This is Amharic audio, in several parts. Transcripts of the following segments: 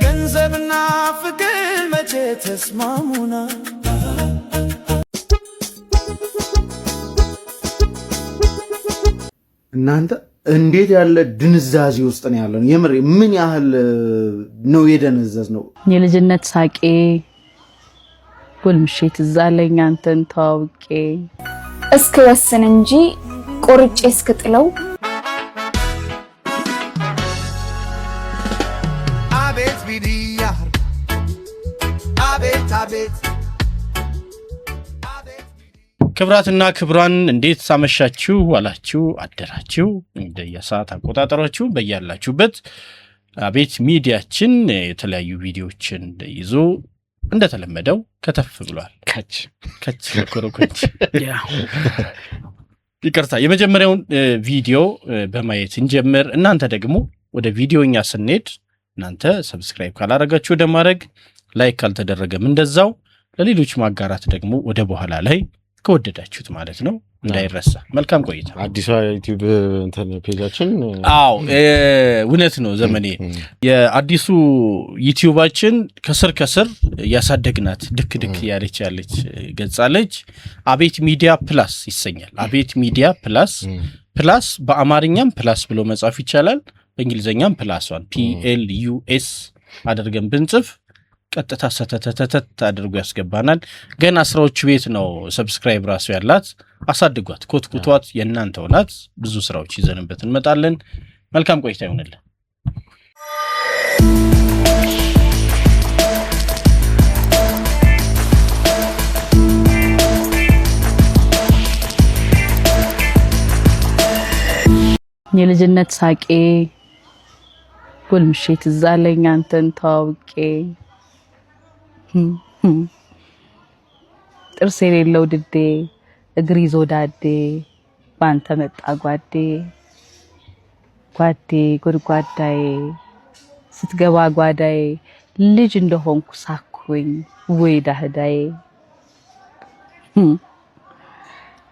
ገንዘብና ፍቅር መቼ ተስማሙና እናንተ እንዴት ያለ ድንዛዜ ውስጥ ነው ያለው? የምር ምን ያህል ነው የደነዘዝ ነው? የልጅነት ሳቄ ጎልምሼ ትዝ አለኝ አንተን ተዋውቄ እስክወስን እንጂ ቆርጬ እስክጥለው አቤት ቢዲያ አቤት አቤት ክብራትና ክብራን እንዴት ሳመሻችሁ ዋላችሁ አደራችሁ እንደየሰዓት አቆጣጠራችሁ በያላችሁበት አቤት ሚዲያችን የተለያዩ ቪዲዮዎችን ይዞ እንደተለመደው ከተፍ ብሏል። ከች ኮሮኮች ይቅርታ የመጀመሪያውን ቪዲዮ በማየት እንጀምር። እናንተ ደግሞ ወደ ቪዲዮኛ ስንሄድ እናንተ ሰብስክራይብ ካላረጋችሁ ወደ ማድረግ ላይክ ካልተደረገም እንደዛው ለሌሎች ማጋራት ደግሞ ወደ በኋላ ላይ ከወደዳችሁት ማለት ነው እንዳይረሳ። መልካም ቆይታ። አዲስ ዩቲዩብ እንትን ፔጃችን አዎ እውነት ነው ዘመኔ የአዲሱ ዩቲዩባችን ከስር ያሳደግናት ድክ ያለች ገጻለች። አቤት ሚዲያ ፕላስ ይሰኛል። አቤት ሚዲያ ፕላስ በአማርኛም ፕላስ ብሎ መጻፍ ይቻላል፣ በእንግሊዘኛም +1 PLUS አድርገን ብንጽፍ ቀጥታ ሰተተተተ አድርጎ ያስገባናል። ገና ስራዎች ቤት ነው ሰብስክራይብ ራሱ ያላት። አሳድጓት፣ ኮትኩቷት፣ የእናንተው ናት። ብዙ ስራዎች ይዘንበት እንመጣለን። መልካም ቆይታ ይሁንልን። የልጅነት ሳቄ ጎልምሼ ትዝ አለኝ አንተን ተዋውቄ ጥርስ የሌለው ድዴ እግር ይዞ ዳዴ ባንተ መጣ ጓዴ ጎድጓዳዬ ስትገባ ጓዳዬ ልጅ እንደሆንኩ ሳኩኝ ወይ ዳህዳዬ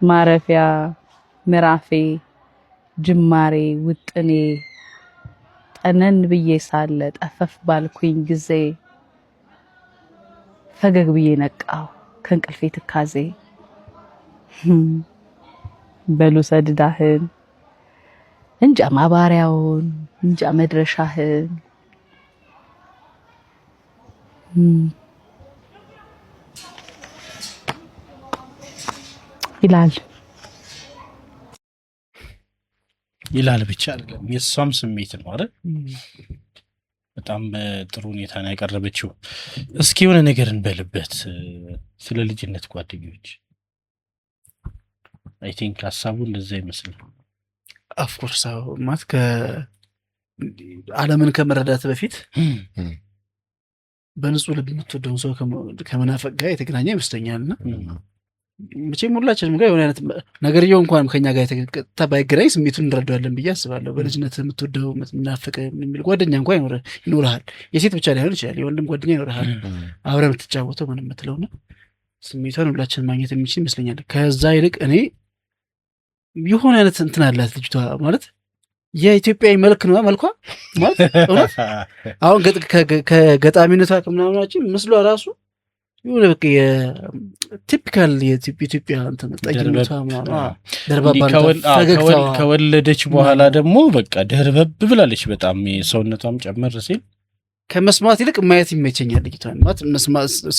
ማረፊያ ምራፌ ጅማሬ ውጥኔ ጠነን ብዬ ሳለ ጠፈፍ ባልኩኝ ጊዜ ፈገግ ብዬ ነቃው ከእንቅልፌ ትካዜ በሉ ሰድዳህን እንጃ ማባሪያውን እንጃ መድረሻህን ይላል ብቻ አይደለም የሷም ስሜት ነው አይደል? በጣም ጥሩ ሁኔታ ነው ያቀረበችው። እስኪ የሆነ ነገር እንበልበት ስለ ልጅነት ጓደኞች። አይ ቲንክ ሐሳቡ እንደዛ ይመስላል። ኦፍ ኮርስ ማለት ዓለምን ከመረዳት በፊት በንጹህ ልብ የምትወደውን ሰው ከመናፈቅ ጋር የተገናኘ ይመስለኛልና መቼም ሁላችንም ጋር የሆነ አይነት ነገርየው እንኳን ከኛ ጋር ባይገናኝ ስሜቱን እንረዳዋለን ብዬ አስባለሁ። በልጅነት የምትወደው ምናፈቅ የሚል ጓደኛ እንኳን ይኖርሃል። የሴት ብቻ ላይሆን ይችላል፣ የወንድም ጓደኛ ይኖርሃል። አብረህ የምትጫወተው ምንም የምትለውና ስሜቷን ሁላችንም ማግኘት የሚችል ይመስለኛል። ከዛ ይልቅ እኔ የሆነ አይነት እንትን አላት ልጅቷ ማለት የኢትዮጵያዊ መልክ ነው መልኳ ማለት እውነት አሁን ከገጣሚነቷ ከምናምናችን ምስሏ ራሱ የሆነ በቃ የቲፒካል የኢትዮጵያ እንትን ጠይነቷ ከወለደች በኋላ ደግሞ በቃ ደርበብ ብላለች። በጣም ሰውነቷም ጨመር ሲል ከመስማት ይልቅ ማየት ይመቸኛል። ልጅቷን ማለት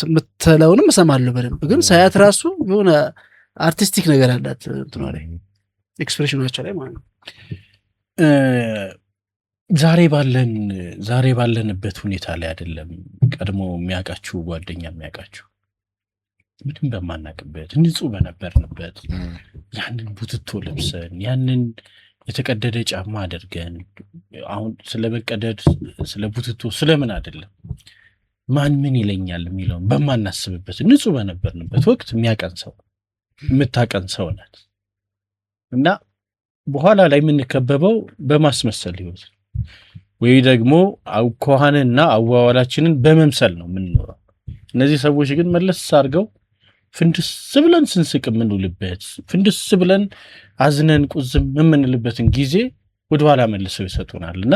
የምትለውንም እሰማለሁ በደንብ፣ ግን ሳያት ራሱ የሆነ አርቲስቲክ ነገር አላት እንትኗ ላይ ኤክስፕሬሽናቸው ላይ ማለት ነው። ዛሬ ባለንበት ሁኔታ ላይ አይደለም ቀድሞ የሚያውቃችሁ ጓደኛ የሚያውቃችሁ ምንም በማናቅበት ንጹህ በነበርንበት ያንን ቡትቶ ለብሰን ያንን የተቀደደ ጫማ አድርገን አሁን ስለመቀደድ ስለ ቡትቶ ስለምን አይደለም ማን ምን ይለኛል የሚለው በማናስብበት ንጹህ በነበርንበት ወቅት የሚያቀን ሰው የምታቀን ሰው ናት እና በኋላ ላይ የምንከበበው በማስመሰል ህይወት ወይ ደግሞ አውኳሃንና አዋዋላችንን በመምሰል ነው የምንኖረው። እነዚህ ሰዎች ግን መለስ አድርገው ፍንድስ ብለን ስንስቅ የምንውልበት ፍንድስ ብለን አዝነን ቁዝም የምንልበትን ጊዜ ወደኋላ መልሰው ይሰጡናልና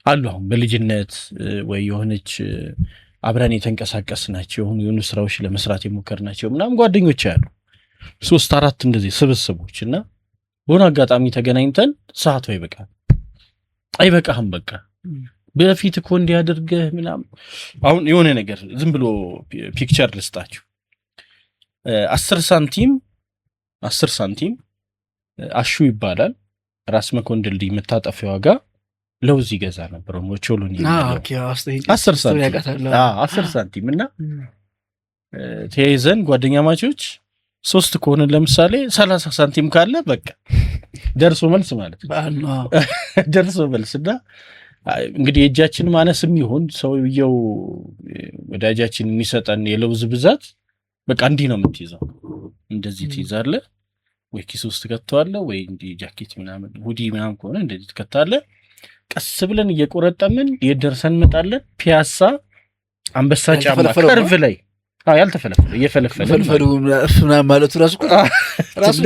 አሉ አሁን በልጅነት ወይ የሆነች አብረን የተንቀሳቀስናቸው የሆኑ ስራዎች ለመስራት የሞከርናቸው ምናምን ጓደኞች አሉ 3-4 እንደዚህ ስብስቦችና በሆነ አጋጣሚ ተገናኝተን ሰዓቱ አይበቃም በቃ በፊት እኮ እንዲያደርገህ ምናምን አሁን የሆነ ነገር ዝም ብሎ ፒክቸር ልስጣችሁ 10 ሳንቲም አሹ ይባላል ራስ መኮንን ድልድይ መታጠፊያው ጋር ለውዝ ይገዛ ነበር ሞቾሎኒ 10 ሳንቲም እና ተያይዘን ጓደኛ ማቾች 3 ከሆነ ለምሳሌ 30 ሳንቲም ካለ በቃ ደርሶ መልስ ማለት ደርሶ መልስና እንግዲህ እጃችን ማነስም ይሁን ሰውየው ወዳጃችን የሚሰጠን የለውዝ ብዛት በቃ እንዲህ ነው የምትይዘው እንደዚህ ትይዛለህ ወይ ኪስ ውስጥ ከተዋለህ ወይ እንዲህ ጃኬት ምናምን ሁዲ ምናምን ከሆነ እንደዚህ ትከታለህ ቀስ ብለን እየቆረጠምን የደርሰን መጣለን ፒያሳ አንበሳ ጫማ ከርቭ ላይ ያልተፈለፈለ እየፈለፈለ ምናምን ማለቱ ራሱ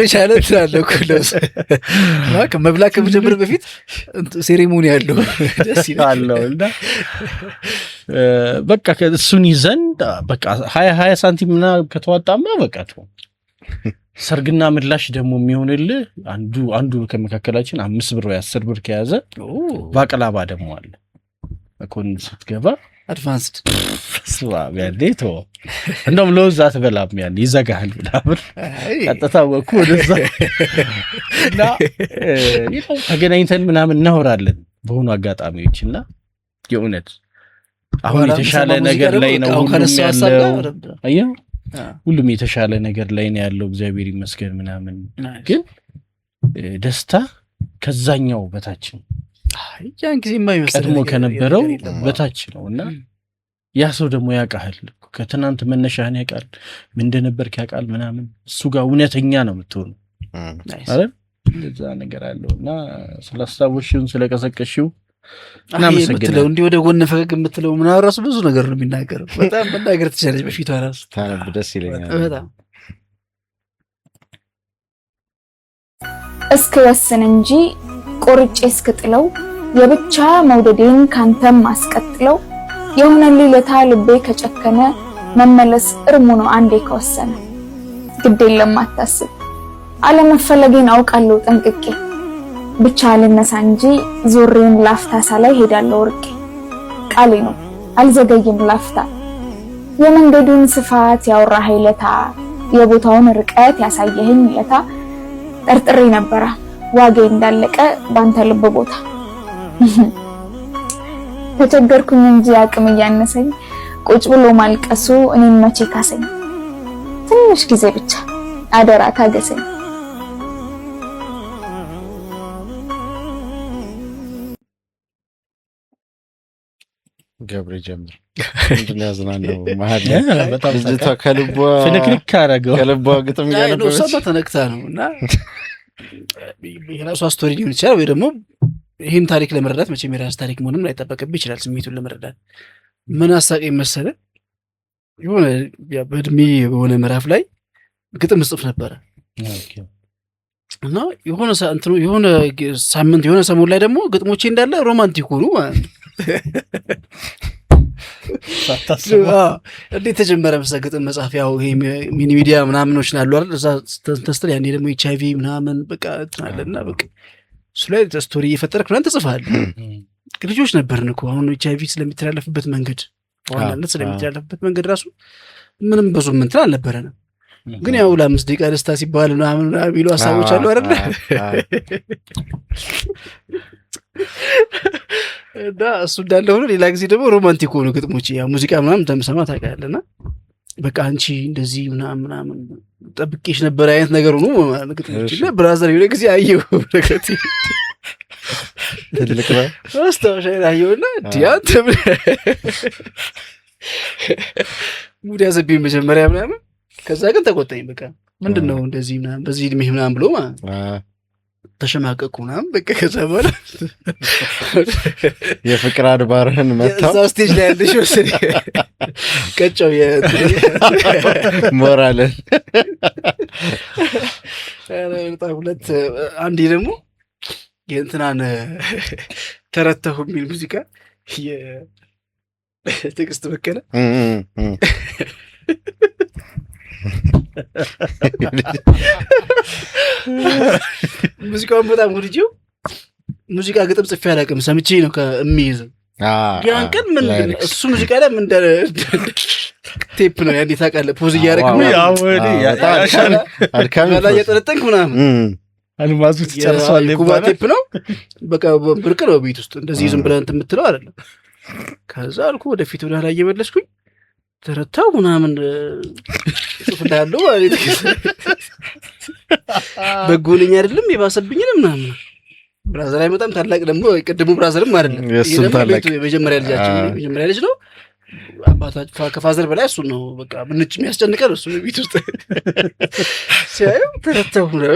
ደቻለ ትላለኩ ለስ መብላክ ከመጀመር በፊት ሴሬሞኒ ያለው ደስ ይላል እና በቃ እሱን ይዘን በቃ 20 ሳንቲም እና ከተዋጣማ በቃ ሰርግና ምላሽ ደግሞ የሚሆንልህ አንዱ ከመካከላችን 5 ብር ወይ 10 ብር ከያዘ ባቀላባ ደግሞ አለ እኮን ስትገባ አድቫንስድ ያዴቶ እንደውም ለውዝ አትበላም ያን ይዘጋል ምናምን ቀጥታወኩ ወደዛ እና ተገናኝተን ምናምን እናወራለን በሆኑ አጋጣሚዎችና የእውነት አሁን የተሻለ ነገር ላይ ነው ሁሉም የተሻለ ነገር ላይ ነው ያለው እግዚአብሔር ይመስገን ምናምን ግን ደስታ ከዛኛው በታች ነው ያን ጊዜ የማይመስል ቀድሞ ከነበረው በታች ነውና ያ ሰው ደግሞ ያውቃል ከትናንት መነሻህን ያውቃል ምን እንደነበርክ ያውቃል ምናምን እሱ ጋር እውነተኛ ነው የምትሆነው አይደል እንደዛ ነገር አለውና ስላስታወሽውን ስለቀሰቀሽው እና መሰግነው እንዴ ወደ ጎን ፈገግ የምትለው ምን ራሱ ብዙ ነገር ነው የሚናገረው በጣም መናገር ትችላለች በፊቷ ራሱ ታነብ ደስ ይለኛል በጣም እስክወስን እንጂ ቆርጬ እስክጥለው የብቻ መውደዴን ካንተም አስቀጥለው የሆነልኝ ለታ ልቤ ከጨከነ መመለስ እርሙ ነው አንዴ ከወሰነ ግድ የለም አታስብ አለመፈለጌን አውቃለሁ ጠንቅቄ ብቻ ልነሳ እንጂ ዞሬን ላፍታ ሳላይ ሄዳለሁ ወርቄ ቃሌ ነው አልዘገይም ላፍታ የመንገዱን ስፋት ያወራህ ለታ የቦታውን ርቀት ያሳየህኝ ለታ ጠርጥሬ ነበራ ዋጌ እንዳለቀ ባንተ ልብ ቦታ ተቸገርኩኝ እንጂ አቅም ያነሰኝ ቁጭ ብሎ ማልቀሱ እኔን መቼ ካሰኝ ትንሽ ጊዜ ብቻ አደራ ታገሰኝ ገብሬ ጀምር ምንድን ያዝናናው መሀል በጣም ልጅቷ ከልቧ ፍልክልክ አደረገው ከልቧ ግጥም እያነበበች ሰው ተነክታ ነው እና የራሷ ስቶሪ ሊሆን ይችላል ወይ ደግሞ ይህን ታሪክ ለመረዳት መቼም የራስ ታሪክ መሆንም ላይጠበቅብህ ይችላል ስሜቱን ለመረዳት ምን አሳቀኝ መሰለህ የሆነ በእድሜ በሆነ ምዕራፍ ላይ ግጥም ጽፍ ነበረ እና የሆነ ሳምንት የሆነ ሰሞን ላይ ደግሞ ግጥሞቼ እንዳለ ሮማንቲክ ሆኑ ማለት ነው እንዴት ተጀመረ መሰለህ ግጥም መጻፍ ያው ይሄ ሚኒ ሚዲያ ምናምኖች ናሉ አይደል እዛ ተስተል ያኔ ደግሞ ኤችአይቪ ምናምን በቃ ትናለና በቃ እሱ ላይ ስቶሪ እየፈጠርክ ምናምን ትጽፋለህ ልጆች ነበርን እኮ አሁን ኤችአይቪ ስለሚተላለፍበት መንገድ ዋናነት ስለሚተላለፍበት መንገድ ራሱ ምንም ብዙም እንትን አልነበረንም ግን ያው ለ5 ደቂቃ ደስታ ሲባል ምናምን የሚሉ ሀሳቦች አሉ አይደል እና እሱ እንዳለ ሆኖ ሌላ ጊዜ ደግሞ ሮማንቲክ ሆኑ ግጥሞች ያ ሙዚቃ ምናምን ተምሰማ ታውቃለህና በቃ አንቺ እንደዚህ ምናምን ጠብቄሽ ነበር አይነት ነገር ሆኖ ግጥሞች እና ብራዘር የሆነ ጊዜ አየሁ ረከቲ ትልቅ ነው አስተዋሽ አየሁና ዲያንት ሙድ ያዘብኝ መጀመሪያ ምናምን ከዛ ግን ተቆጣኝ በቃ ምንድነው እንደዚህ ምናምን በዚህ እድሜ ምናምን ብሎ ማለት ተሸማቀቁ ምናምን በቃ ከዛ በኋላ የፍቅር አድባርህን መታው እዛ ስቴጅ ላይ ያለሽ ወሰደ ቀጫው ሞራልን በጣም ሁለት አንዴ ደግሞ የእንትናን ተረተሁ የሚል ሙዚቃ የትዕግስት በቀለ ሙዚቃውን በጣም ወድጄው ሙዚቃ ግጥም ጽፌ አላውቅም፣ ሰምቼ ነው የሚይዘው። ያን ቀን ምን እሱ ሙዚቃ ላይ ምን ቴፕ ነው ያንዴ ታውቃለህ፣ ፖዝ እያደረግህ ላይ እየጠነጠንክ ምናምን አልማዙ ትጨርሷል ኩባ ቴፕ ነው በቃ ብርቅ ነው ቤት ውስጥ እንደዚህ ዝም ብለህ እንትን የምትለው አይደለም። ከዛ አልኩ ወደፊት ወደ ኋላ እየመለስኩኝ ተረታው ምናምን ጽፍላለሁ ማለት በጎልኝ አይደለም የባሰብኝን ምናምን ብራዘር አይመጣም። ታላቅ ደግሞ ቅድሙ ብራዘርም አይደለም የመጀመሪያ ልጅ ነው። አባታችን ከፋዘር በላይ እሱ ነው በቃ ምንጭ የሚያስጨንቀን እሱ ቤት ውስጥ ሲያየው ተረታሁ ነው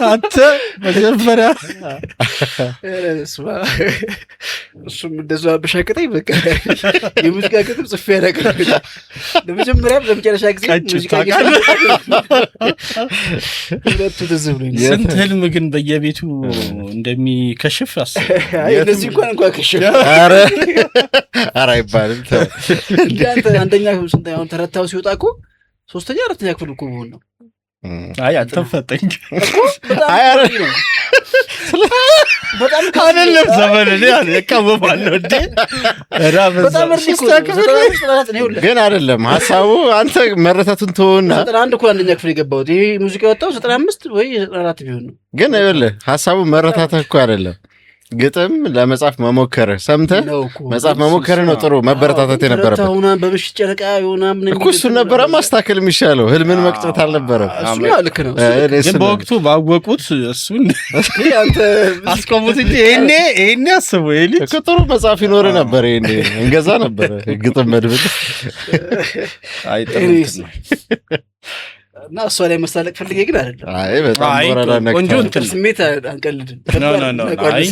አንተ መጀመሪያ እሱም እንደዛ በሻቀጠኝ በቃ የሙዚቃ ግጥም ጽፌ ያደረገ ለመጀመሪያ ለመጨረሻ ጊዜ ሙዚቃ ሁለቱ ትዝ ብሎኝ ስንት ህልም ግን በየቤቱ እንደሚከሽፍ እነዚህ እንኳን ከሽፍ ኧረ አይባልም። አንደኛ አሁን ተረታው ሲወጣ እኮ 3ኛ 4ኛ ክፍል እኮ ብሆን ነው። አይ አንተም ፈጠኝ በጣም አይደለም ዘመን እኔ እቃወማለሁ እንዴ በጣም ግን አይደለም ሀሳቡ አንተ መረታቱን ተወውና 91 እኮ አንደኛ ክፍል የገባሁት ይሄ ሙዚቃ ወጣው 95 ወይ 94 ቢሆን ነው። ግን ይኸውልህ ሀሳቡ መረታተህ እኮ አይደለም ግጥም ለመጻፍ መሞከር ሰምተህ መጻፍ መሞከር ነው ጥሩ መበረታታት የነበረበት። ታውና በብሽ ጨረቃ ይሆና ምን እኮ እሱን ነበረ ማስተካከል የሚሻለው ህልምን መቅጨት አልነበረም። እሱ ልክ ነው። ግን በወቅቱ ባወቁት እሱን አንተ አስቆሙት እንጂ ይሄኔ አስቡ ይሄ እኮ ጥሩ መጽሐፍ ይኖር ነበር። ይሄኔ እንገዛ ነበር ግጥም መድብል አይጠሩት ነው እና እሷ ላይ መሳለቅ ፈልጌ ግን አይደለም። አይ በጣም ወራዳ ነክ ቆንጆ እንትን ስሜት አንቀልድም። ኖ አይ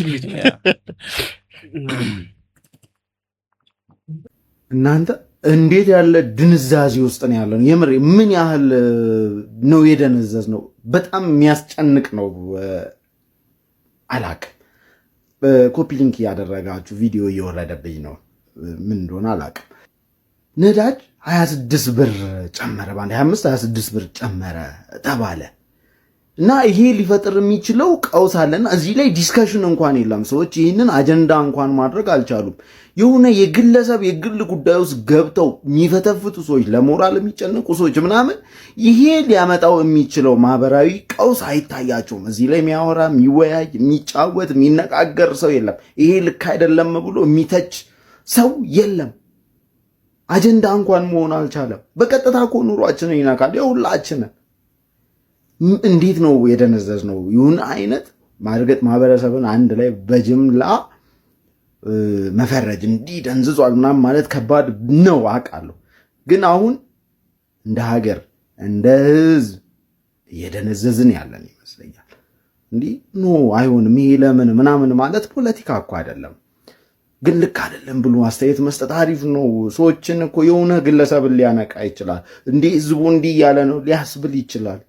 እናንተ እንዴት ያለ ድንዛዜ ውስጥ ነው ያለው? የምር ምን ያህል ነው የደነዘዝ ነው? በጣም የሚያስጨንቅ ነው። አላቅም። ኮፒ ሊንክ ያደረጋችሁ ቪዲዮ እየወረደብኝ ነው። ምን እንደሆነ አላቅም። ነዳጅ 26 ብር ጨመረ፣ ባንዴ 26 ብር ጨመረ ተባለ እና ይሄ ሊፈጥር የሚችለው ቀውስ አለና እዚህ ላይ ዲስከሽን እንኳን የለም። ሰዎች ይህንን አጀንዳ እንኳን ማድረግ አልቻሉም። የሆነ የግለሰብ የግል ጉዳይ ውስጥ ገብተው የሚፈተፍቱ ሰዎች፣ ለሞራል የሚጨንቁ ሰዎች ምናምን ይሄ ሊያመጣው የሚችለው ማህበራዊ ቀውስ አይታያቸውም። እዚህ ላይ የሚያወራ የሚወያይ የሚጫወት የሚነጋገር ሰው የለም። ይሄ ልክ አይደለም ብሎ የሚተች ሰው የለም። አጀንዳ እንኳን መሆን አልቻለም። በቀጥታ እኮ ኑሯችንን ይነካል የሁላችንን። እንዴት ነው የደነዘዝ ነው? ይሁን አይነት ማርገጥ ማህበረሰብን አንድ ላይ በጅምላ መፈረጅ እንዲህ ደንዝዟል ምናምን ማለት ከባድ ነው አውቃለሁ። ግን አሁን እንደ ሀገር እንደ ህዝብ እየደነዘዝን ያለን ይመስለኛል። እንዲህ ኖ አይሆንም ይሄ ለምን ምናምን ማለት ፖለቲካ እኮ አይደለም። ግን ልክ አይደለም ብሎ አስተያየት መስጠት አሪፍ ነው። ሰዎችን እኮ የሆነ ግለሰብን ሊያነቃ ይችላል። እንዲህ ህዝቡ እንዲህ እያለ ነው ሊያስብል ይችላል።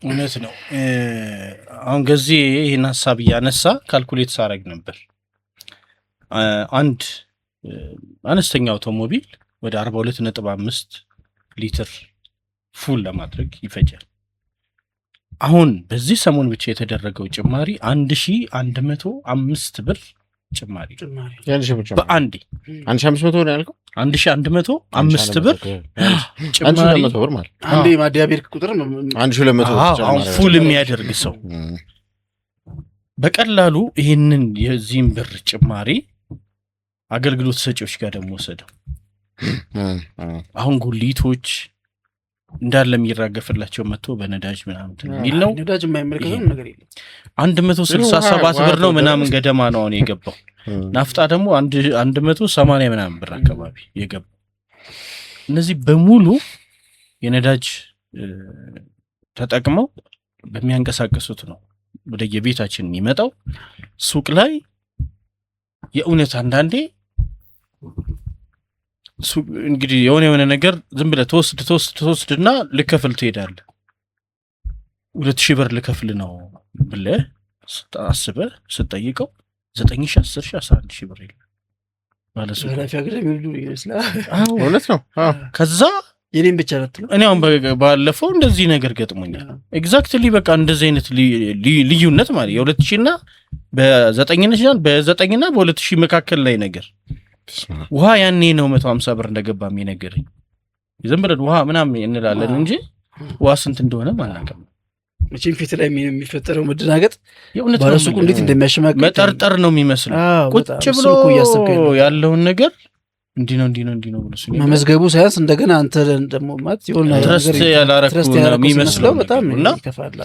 እውነት ነው። አሁን ጊዜ ይህን ሀሳብ እያነሳ ካልኩሌት ሳረግ ነበር። አንድ አነስተኛ አውቶሞቢል ወደ 42.5 ሊትር ፉል ለማድረግ ይፈጃል። አሁን በዚህ ሰሞን ብቻ የተደረገው ጭማሪ 1105 ብር ጭማሪ በአንዴ 1500 ነው ያልከው? 1105 ብር ጭማሪ ማለት አንዴ ማዲያ ቤት ቁጥር 1200 አሁን ፉል የሚያደርግ ሰው በቀላሉ ይህንን የዚህን ብር ጭማሪ አገልግሎት ሰጪዎች ጋር ደግሞ ወሰደው። አሁን ጉሊቶች እንዳለ የሚራገፍላቸው መጥቶ በነዳጅ ምናምን የሚል ነው። ነዳጅ የማይመለከተው ነገር የለም። 167 ብር ነው ምናምን ገደማ ነው አሁን የገባው። ናፍጣ ደግሞ 180 ምናምን ብር አካባቢ የገባው። እነዚህ በሙሉ የነዳጅ ተጠቅመው በሚያንቀሳቀሱት ነው ወደ የቤታችን የሚመጣው። ሱቅ ላይ የእውነት አንዳንዴ እንግዲህ የሆነ ነገር ዝም ብለህ ተወስድና ልከፍል ትሄዳለህ። 2000 ብር ልከፍል ነው ብለህ አስበህ ስትጠይቀው 9000 10000 11000 ብር ይላል ማለት ነው። እውነት ነው። ከዛ የኔን ብቻ ነው። እኔ አሁን ባለፈው እንደዚህ ነገር ገጥሞኛል። ኤግዛክትሊ በቃ እንደዚህ አይነት ልዩነት ማለት የ2000 እና በ9 እና በ2000 መካከል ላይ ነገር ውሃ ያኔ ነው 150 ብር እንደገባ የሚነገረኝ። ዝም ብለን ውሃ ምናምን እንላለን እንጂ ውሃ ስንት እንደሆነ ማናቀም። መቼም ፊት ላይ የሚፈጠረው መደናገጥ ባለሱቁ እንዴት እንደሚያሸማቀቅ መጠርጠር ነው የሚመስለው። ቁጭ ብሎ ያለውን ነገር እንዲህ ነው ብሎ መመዝገቡ ሳያንስ እንደገና አንተ ደግሞ ማለት የሆነ ትረስት ያላረኩ ነው የሚመስለው። በጣም ይከፋል።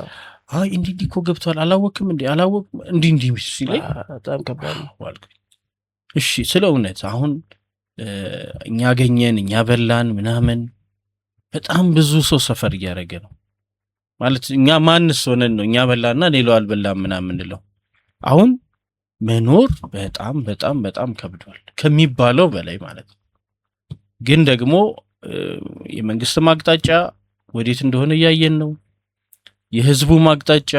አይ እንዲህ እኮ ገብቷል አላወቅም እንዲህ ሲለኝ በጣም ከባድ ነው። እሺ ስለ እውነት አሁን እኛ ገኘን እኛ በላን ምናምን በጣም ብዙ ሰው ሰፈር እያደረገ ነው ማለት እኛ ማንስ ሆነን ነው እኛ በላና ሌላው አልበላም ምናምን እንለው። አሁን መኖር በጣም በጣም በጣም ከብዷል ከሚባለው በላይ ማለት ነው። ግን ደግሞ የመንግስት ማቅጣጫ ወዴት እንደሆነ እያየን ነው። የህዝቡ ማቅጣጫ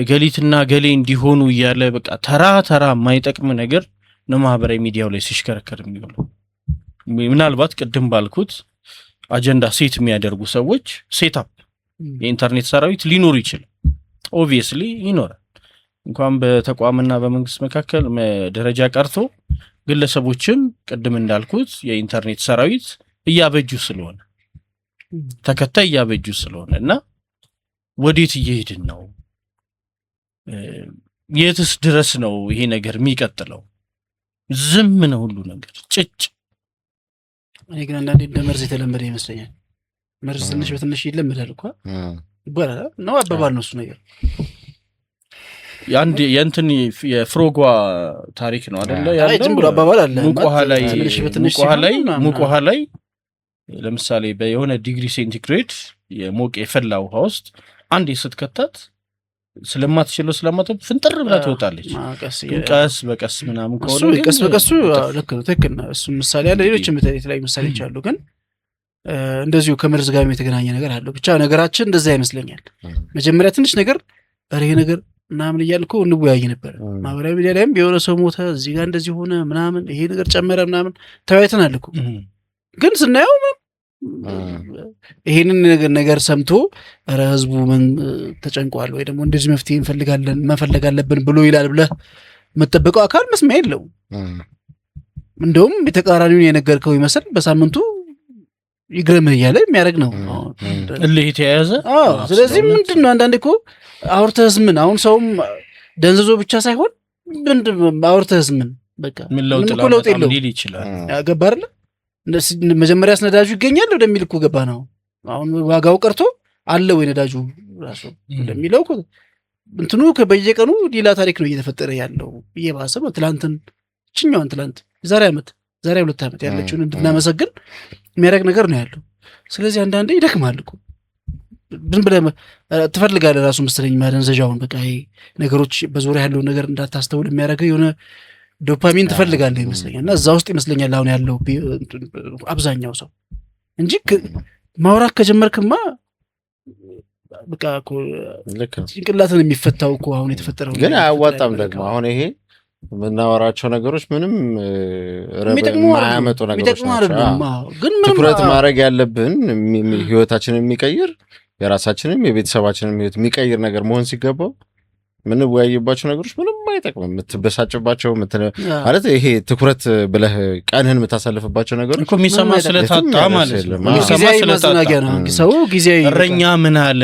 ገሊትና ገሌ እንዲሆኑ እያለ በቃ ተራ የማይጠቅም ነገር ነው ማህበራዊ ሚዲያው ላይ ሲሽከረከር የሚውለው። ምናልባት ቅድም ባልኩት አጀንዳ ሴት የሚያደርጉ ሰዎች ሴታፕ የኢንተርኔት ሰራዊት ሊኖር ይችላል። ኦብቪየስሊ ይኖራል። እንኳን በተቋምና በመንግስት መካከል ደረጃ ቀርቶ ግለሰቦችም ቅድም እንዳልኩት የኢንተርኔት ሰራዊት እያበጁ ስለሆነ ተከታይ እያበጁ ስለሆነ እና ወዴት እየሄድን ነው? የትስ ድረስ ነው ይሄ ነገር የሚቀጥለው? ዝም ነው ሁሉ ነገር ጭጭ። እኔ ግን አንዳንዴ እንደ መርዝ የተለመደ ይመስለኛል። መርዝ ትንሽ በትንሽ ይለመዳል እኮ ይባላል ነው አባባል ነው እሱ ነገር። የእንትን የፍሮጓ ታሪክ ነው አይደለ? ዝም ብሎ አባባል አለ። ሙቅ ውሃ ላይ ለምሳሌ በየሆነ ዲግሪ ሴንቲግሬድ የሞቅ የፈላ ውሃ ውስጥ አንዴ ስትከታት ስለማትችለው ፍንጥር ብላ ትወጣለች። ቀስ በቀስ ምናምን ከሆነ ቀስ በቀሱ ልክ ነው፣ ትክክል ነው። እሱ ምሳሌ አለ። ሌሎችም የተለያዩ ምሳሌዎች አሉ። ግን እንደዚሁ ከመርዝ ጋር የተገናኘ ነገር አለው። ብቻ ነገራችን እንደዛ ይመስለኛል። መጀመሪያ ትንሽ ነገር ይሄ ነገር ምናምን እያልኩ እንወያይ ነበር። ማህበራዊ ሚዲያ ላይም የሆነ ሰው ሞተ፣ እዚህ ጋር እንደዚህ ሆነ ምናምን፣ ይሄ ነገር ጨመረ ምናምን ተወያይተናል እኮ። ግን ስናየው ይሄንን ነገር ሰምቶ ኧረ ህዝቡ ተጨንቋል ወይ ደግሞ እንደዚህ መፍትሄ መፈለግ አለብን ብሎ ይላል ብለህ የምትጠብቀው አካል መስሚያ የለውም። እንደውም የተቃራኒውን የነገርከው ይመስል በሳምንቱ ይግረምህ እያለ የሚያደርግ ነው እልህ የተያያዘ። ስለዚህ ምንድን ነው አንዳንዴ እኮ አውርተህስ ምን አሁን ሰውም ደንዝዞ ብቻ ሳይሆን ምንድን አውርተህስ ምን በቃ ምን ለውጥ የለውም ሊል ይችላል። ገባህ አይደለ? መጀመሪያ ነዳጁ ይገኛል ወደሚል እኮ ገባ ነው። አሁን ዋጋው ቀርቶ አለ ወይ ነዳጁ ራሱ እንደሚለው እኮ እንትኑ በየቀኑ ሌላ ታሪክ ነው እየተፈጠረ ያለው ብዬ ባሰብ ትላንትን እችኛዋን ትላንት ዛሬ 2 ዓመት ያለችውን እንድናመሰግን የሚያደርግ ነገር ነው ያለው። ስለዚህ አንዳንዴ ይደክማል እኮ ብን ብለህ ትፈልጋለህ ራሱ መሰለኝ ማደንዘዣውን በቃ ነገሮች በዙሪያ ያለውን ነገር እንዳታስተውል የሚያደርገው የሆነ ዶፓሚን ትፈልጋለህ ይመስለኛል። እና እዛ ውስጥ ይመስለኛል አሁን ያለው አብዛኛው ሰው እንጂ ማውራት ከጀመርክማ በቃ እኮ ጭንቅላትን የሚፈታው እኮ አሁን የተፈጠረው ግን አያዋጣም ደግሞ አሁን ይሄ የምናወራቸው ነገሮች ምንም የማያመጡ ነገሮች ናቸው። ግን ትኩረት ማድረግ ያለብን ህይወታችንን የሚቀይር የራሳችንም የቤተሰባችንም ህይወት የሚቀይር ነገር መሆን ሲገባው ምንወያይባቸው ነገሮች ምንም አይጠቅምም። የምትበሳጭባቸው ማለት ይሄ ትኩረት ብለህ ቀንህን የምታሳልፍባቸው ነገሮች እኮ የሚሰማ ስለታጣ ማለት ነው። የሚሰማ ስለታጣ ሰው ጊዜያዊ እረኛ ምን አለ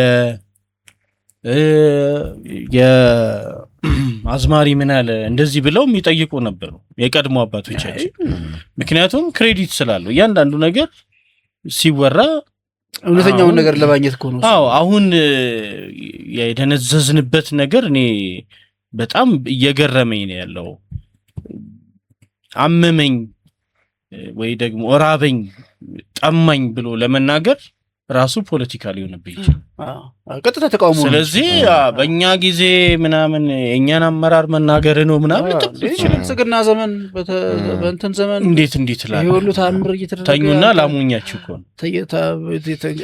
የአዝማሪ ምን አለ እንደዚህ ብለው የሚጠይቁ ነበሩ የቀድሞ አባቶቻችን። ምክንያቱም ክሬዲት ስላለው እያንዳንዱ ነገር ሲወራ እውነተኛውን ነገር ለማግኘት እኮ ነው። አዎ አሁን የደነዘዝንበት ነገር እኔ በጣም እየገረመኝ ነው ያለው። አመመኝ ወይ ደግሞ ራበኝ ጠማኝ ብሎ ለመናገር ራሱ ፖለቲካሊ ሆነብኝ ይችላል። ቀጥታ ተቃውሞ። ስለዚህ በእኛ ጊዜ ምናምን የእኛን አመራር መናገር ነው ምናምን ጽግና ዘመን በእንትን ዘመን እንዴት ይላል። ይሄ ሁሉ ታምር እየተደረገ ተኙና ላሙኛችሁ እኮ ነው።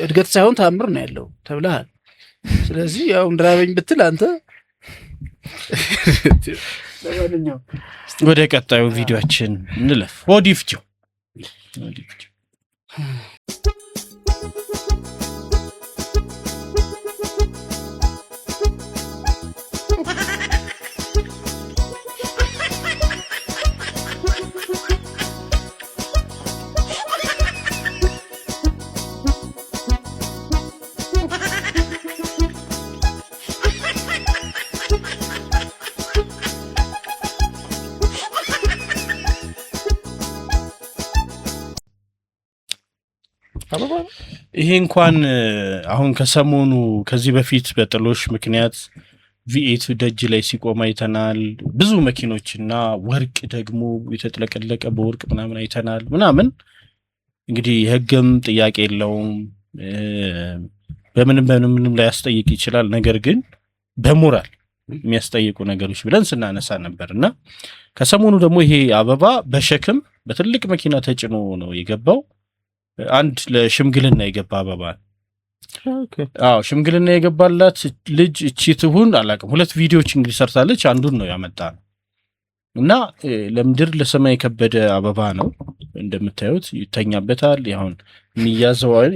እድገት ሳይሆን ታምር ነው ያለው ተብለሃል። ስለዚህ ያው እንድራበኝ ብትል አንተ ወደ ቀጣዩ ቪዲዮአችን እንለፍ። ወዲፍጆ ይሄ እንኳን አሁን ከሰሞኑ ከዚህ በፊት በጥሎሽ ምክንያት V8 ደጅ ላይ ሲቆም አይተናል። ብዙ መኪኖችና ወርቅ ደግሞ የተጥለቀለቀ በወርቅ ምናምን አይተናል ምናምን። እንግዲህ የህግም ጥያቄ የለውም በምንም ላይ ያስጠይቅ ይችላል። ነገር ግን በሞራል የሚያስጠይቁ ነገሮች ብለን ስናነሳ ነበርና ከሰሞኑ ደግሞ ይሄ አበባ በሸክም በትልቅ መኪና ተጭኖ ነው የገባው። አንድ ለሽምግልና የገባ አበባ። አዎ ሽምግልና የገባላት ልጅ እቺ ትሁን አላውቅም። 2 ቪዲዮዎች እንግዲህ ሰርታለች። አንዱን ነው ያመጣነው እና ለምድር ለሰማይ የከበደ አበባ ነው። እንደምታዩት ይተኛበታል። አሁን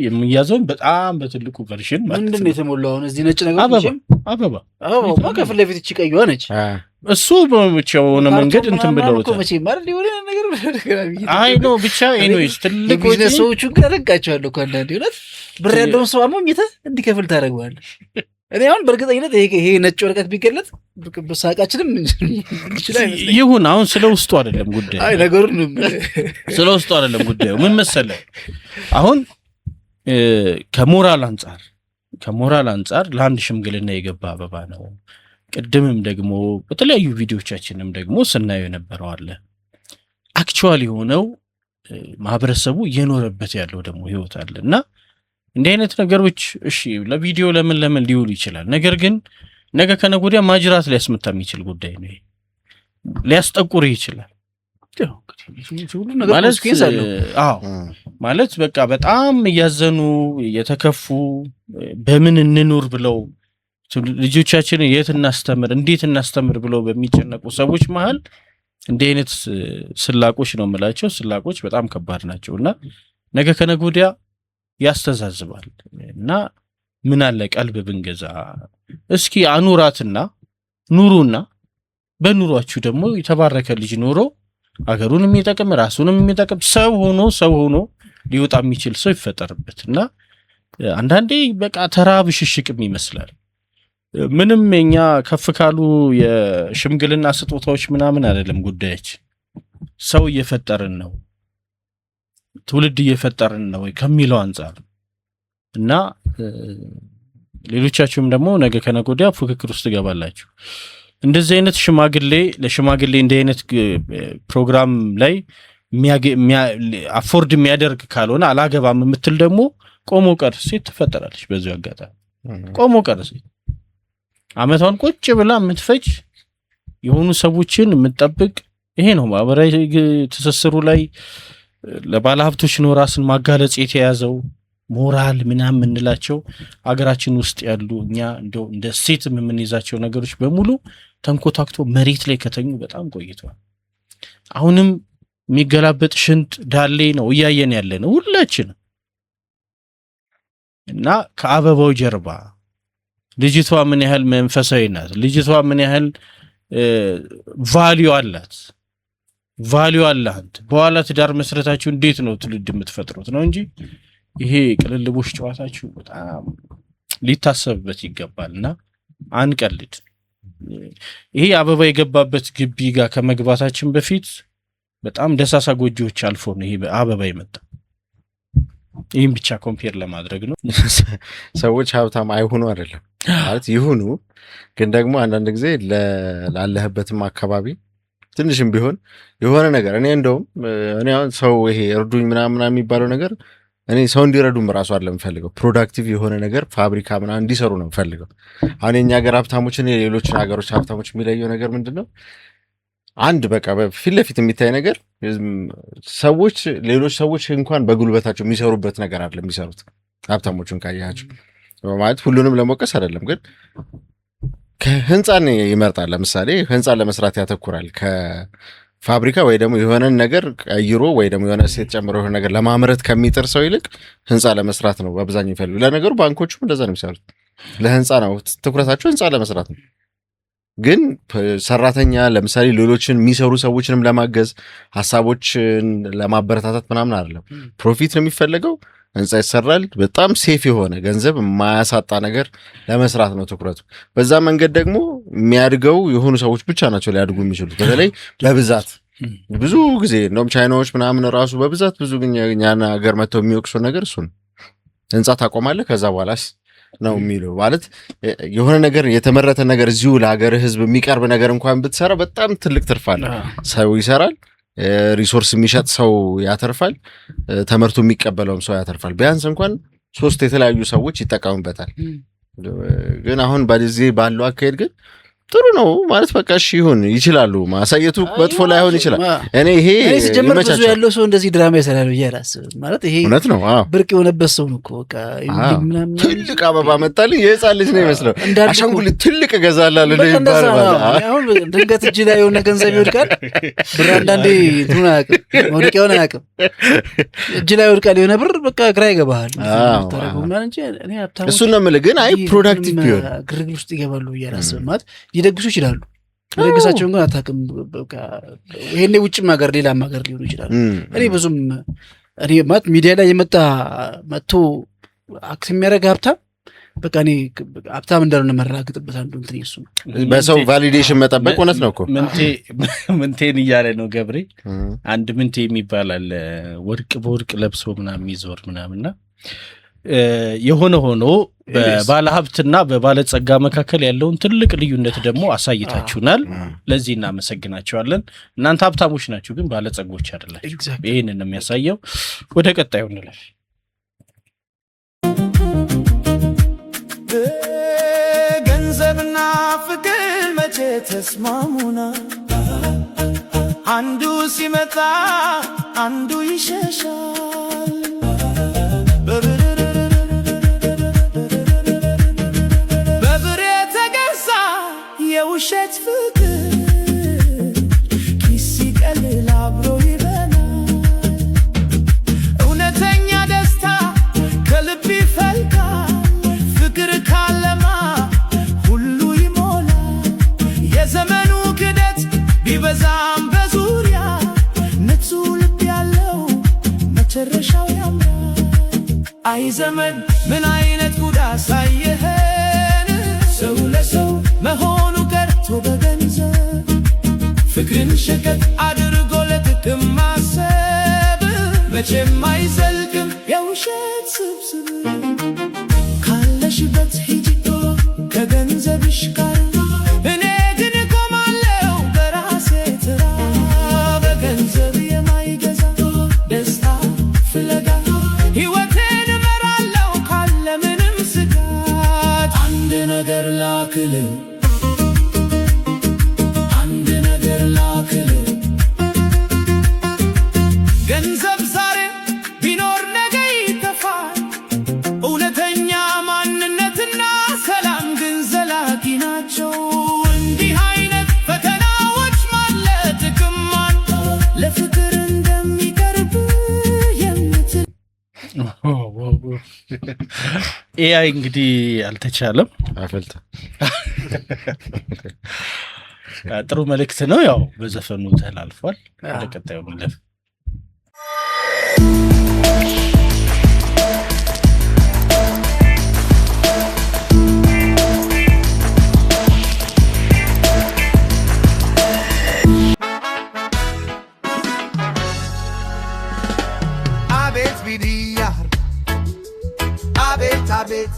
የሚያዘውን በጣም በትልቁ ቨርዥን ምንድን ነው የተሞላው? አሁን እዚህ ነጭ ነገር አበባ ከፊት ለፊት እቺ ቀይዋ ነች። እሱ በመቼው ሆነ መንገድ እንትን ብለውታል። መቼ ማለት ሊሆነ ነገር አይ ነው ብቻ ኤኒዌይስ ትልቁ ሰዎቹ ገረጋቸዋለሁ እኮ አንዳንዴ እውነት ብር ያለውን ሰው አሞኝተህ እንዲከፍል ታደርገዋለህ። እኔ አሁን በእርግጠኝነት ይሄ ነጭ ወረቀት ቢገለጥ በሳቃችንም ይችላል ይሁን። አሁን ስለ ውስጡ አይደለም ጉዳዩ። አይ ነገሩን ስለ ውስጡ አይደለም ጉዳዩ። ምን መሰለህ አሁን ከሞራል አንጻር ለአንድ ሽምግልና የገባ አበባ ነው። ቅድምም ደግሞ በተለያዩ ቪዲዮቻችንም ደግሞ ስናየው የነበረው አለ። አክቹዋሊ የሆነው ማህበረሰቡ እየኖረበት ያለው ደግሞ ህይወት አለ እና እንዲህ አይነት ነገሮች እሺ ለቪዲዮ ለምን ሊውሉ ይችላል። ነገር ግን ነገ ከነገ ወዲያ ማጅራት ሊያስመታ የሚችል ጉዳይ ነው። ሊያስጠቁር ይችላል ማለት በቃ በጣም እያዘኑ እየተከፉ በምን እንኑር ብለው ልጆቻችንን የት እናስተምር እንዴት እናስተምር ብለው በሚጨነቁ ሰዎች መሃል እንዲህ አይነት ስላቆች ነው የምላቸው። ስላቆች በጣም ከባድ ናቸውና ነገ ከነገ ወዲያ ያስተዛዝባል እና ምን አለ ቀልብ ብንገዛ እስኪ አኑራትና ኑሩና በኑሯችሁ ደግሞ የተባረከ ልጅ ኑሮ አገሩን የሚጠቅም ራሱንም የሚጠቅም ሰው ሆኖ ሊወጣ የሚችል ሰው ይፈጠርበትና አንዳንዴ በቃ ተራ ብሽሽቅም ይመስላል። ምንም የኛ ከፍ ካሉ የሽምግልና ስጦታዎች ምናምን አይደለም ጉዳያችን። ሰው እየፈጠርን ነው ትውልድ እየፈጠርን ነው ከሚለው አንጻር እና ሌሎቻችሁም ደግሞ ነገ ከነገ ወዲያ ፉክክር ውስጥ ትገባላችሁ። እንደዚህ አይነት ለሽማግሌ እንዲህ አይነት ፕሮግራም ላይ አፎርድ የሚያደርግ ካልሆነ አላገባም የምትል ደግሞ ቆሞ ቀር ሴት ትፈጠራለች። በዚሁ አጋጣሚ ቆሞ ቀር ሴት አመቷን ቁጭ ብላ የምትፈጅ የሆኑ ሰዎችን የምትጠብቅ ይሄ ነው ማህበራዊ ትስስሩ ላይ ለባለ ሀብቶች ነው ራስን ማጋለጽ የተያዘው ሞራል ምናምን እንላቸው አገራችን ውስጥ ያሉ እኛ እንደው እንደ ሴት የምንይዛቸው ነገሮች በሙሉ ተንኮታክቶ መሬት ላይ ከተኙ በጣም ቆይቷል። አሁንም የሚገላበጥ ሽንጥ ዳሌ ነው እያየን ያለ ነው ሁላችንም እና ከአበባው ጀርባ ልጅቷ ምን ያህል መንፈሳዊ ናት፣ ልጅቷ ምን ያህል ቫልዩ አላት በኋላ ትዳር መስረታችሁ እንዴት ነው ትውልድ የምትፈጥሩት ነው እንጂ ይሄ ቅልልቦሽ ጨዋታችሁ በጣም ሊታሰብበት ይገባልና አንቀልድ። ይሄ አበባ የገባበት ግቢ ጋር ከመግባታችን በፊት በጣም ደሳሳ ጎጆዎች አልፎ ነው ይሄ አበባ የመጣ። ይህም ብቻ ኮምፔር ለማድረግ ነው። ሰዎች ሀብታም አይሆኑ አይደለም ማለት ይሁኑ፣ ግን ደግሞ አንዳንድ ጊዜ ላለህበትም አካባቢ ትንሽም ቢሆን የሆነ ነገር እኔ እንደውም እኔ አሁን ሰው ይሄ እርዱኝ ምናምን የሚባለው ነገር እኔ ሰው እንዲረዱም ራሱ አይደለም ፈልገው ፕሮዳክቲቭ የሆነ ነገር ፋብሪካ ምናምን እንዲሰሩ ነው ፈልገው። አሁን የኛ ሀገር ሀብታሞችን የሌሎችን ሀገሮች ሀብታሞች የሚለየው ነገር ምንድነው? አንድ በቃ በፊት ለፊት የሚታይ ነገር ሰዎች ሌሎች ሰዎች እንኳን በጉልበታቸው የሚሰሩበት ነገር አይደለም የሚሰሩት። ሀብታሞቹን ካያቸው ማለት ሁሉንም ለመውቀስ አይደለም፣ ግን ከህንፃን ይመርጣል። ለምሳሌ ህንፃን ለመስራት ያተኩራል ከፋብሪካ ወይ ደግሞ የሆነን ነገር ቀይሮ ወይ ደግሞ የሆነ ሴት ጨምሮ የሆነ ነገር ለማምረት ከሚጥር ሰው ይልቅ ህንፃ ለመስራት ነው በአብዛኛው ይፈልጉ። ለነገሩ ባንኮቹም እንደዛ ነው የሚሰሩት። ለህንፃ ነው ትኩረታቸው፣ ህንፃ ለመስራት ነው። ግን ሰራተኛ ለምሳሌ ሌሎችን የሚሰሩ ሰዎችንም ለማገዝ ሀሳቦችን ለማበረታታት ምናምን አይደለም። ፕሮፊት ነው የሚፈለገው። ህንፃ ይሰራል፣ በጣም ሴፍ የሆነ ገንዘብ የማያሳጣ ነገር ለመስራት ነው ትኩረቱ። በዛ መንገድ ደግሞ የሚያድገው የሆኑ ሰዎች ብቻ ናቸው ሊያድጉ የሚችሉት። በተለይ በብዛት ብዙ ጊዜ እንደውም ቻይናዎች ምናምን ራሱ በብዛት ብዙ እኛን ሀገር መጥተው የሚወቅሱ ነገር እሱ ነው። ህንፃ ታቆማለህ ከዛ በኋላስ ነው የሚለው። ማለት የሆነ ነገር የተመረተ ነገር እዚሁ ለሀገር ህዝብ የሚቀርብ ነገር እንኳን ብትሰራ በጣም ትልቅ ትርፍ አለ። ሰው ይሰራል፣ ሪሶርስ የሚሸጥ ሰው ያተርፋል፣ ተመርቶ የሚቀበለውም ሰው ያተርፋል። ቢያንስ እንኳን 3 የተለያዩ ሰዎች ይጠቀሙበታል። ግን አሁን በዚህ ባለው አካሄድ ግን ጥሩ ነው ማለት በቃ እሺ ይሁን ይችላሉ። ማሳየቱ መጥፎ ላይሆን ይችላል። እኔ ይሄ ብዙ ያለው ሰው እንደዚህ ድራማ ይሰራል ብዬ አላስብም። ማለት ይሄ እውነት ነው። ብርቅ የሆነበት ሰው ነው እኮ በቃ ትልቅ አበባ መጣልኝ የህፃን ልጅ ነው ይመስለው አሻንጉሊት ትልቅ እገዛላለሁ ይባላል። አሁን ድንገት እጅ ላይ የሆነ ገንዘብ ይወድቃል። ብር አንዳንዴ እንትን አያውቅም፣ መውደቂያውን አያውቅም። እጅ ላይ ይወድቃል የሆነ ብር በቃ ግራ ይገባሃል። እሱን ነው የምልህ። ግን አይ ፕሮዳክቲቭ ቢሆን ግርግር ውስጥ ይገባሉ ብዬ አላስብም። ማለት ሊደግሱ ይችላሉ። መደገሳቸውን ግን አታውቅም። ይሄኔ ውጭም ሀገር ሌላም ሀገር ሊሆኑ ይችላሉ። እኔ ብዙም እኔ ማለት ሚዲያ ላይ መጥቶ አክት የሚያደርግ ሀብታም በቃ እኔ ሀብታም እንዳልሆነ መራግጥበት አንዱ እንትን እሱ በሰው ቫሊዴሽን መጠበቅ እውነት ነው እኮ ምንቴን እያለ ነው ገብሬ። አንድ ምንቴ የሚባል አለ ወርቅ በወርቅ ለብሶ ምናምን የሚዞር ምናምንና የሆነ ሆኖ በባለሀብትና በባለጸጋ መካከል ያለውን ትልቅ ልዩነት ደግሞ አሳይታችሁናል። ለዚህ እናመሰግናችኋለን። እናንተ ሀብታሞች ናችሁ፣ ግን ባለጸጎች አይደላችሁ። ይሄንን ነው የሚያሳየው። ወደ ቀጣዩ እንለፍ። ገንዘብና ፍቅር መቼ ተስማሙና አንዱ ሲመጣ አንዱ ይሸሻል። የውሸት ፍቅር ኪስ ሲቀልል አብሮ ይበላል። እውነተኛ ደስታ ከልብ ይፈልቃል። ፍቅር ካለማ ሁሉ ይሞላል። የዘመኑ ክደት ቢበዛም በዙሪያ ንጹህ ልብ ያለው መጨረሻው ያምራል። አይ ዘመን ምን አይነት ጉድ አሳየኸን፣ ሰው ለሰው መሆኑ ቀርቶ በገንዘብ ፍቅርን ሸቀጥ አድርጎ ለጥቅም ማሰብ መቼም አይዘልቅም የውሸት ስብስብ። ካለሽበት ሂጂ ከገንዘብሽ ጋር እኔ ግን ቆማለሁ በራሴ ተራ። በገንዘብ የማይገዛ ደስታ ፍለጋ ሕይወቴን እመራለሁ ካለ ምንም ስጋት። አንድ ነገር ላክልህ ገንዘብ ዛሬ ቢኖር ነገ ይጠፋል። እውነተኛ ማንነትና ሰላም ግን ዘላቂ ናቸው። እንዲህ አይነት ፈተናዎች ማለት ጥቅማን ለፍቅር እንደሚቀርብ የምትል ኤአይ እንግዲህ አልተቻለም። አፈልታ ጥሩ መልእክት ነው። ያው በዘፈኑ ተላልፏል። ወደ ቀጣዩ እንለፍ። አቤት ቢዲያ አቤት አቤት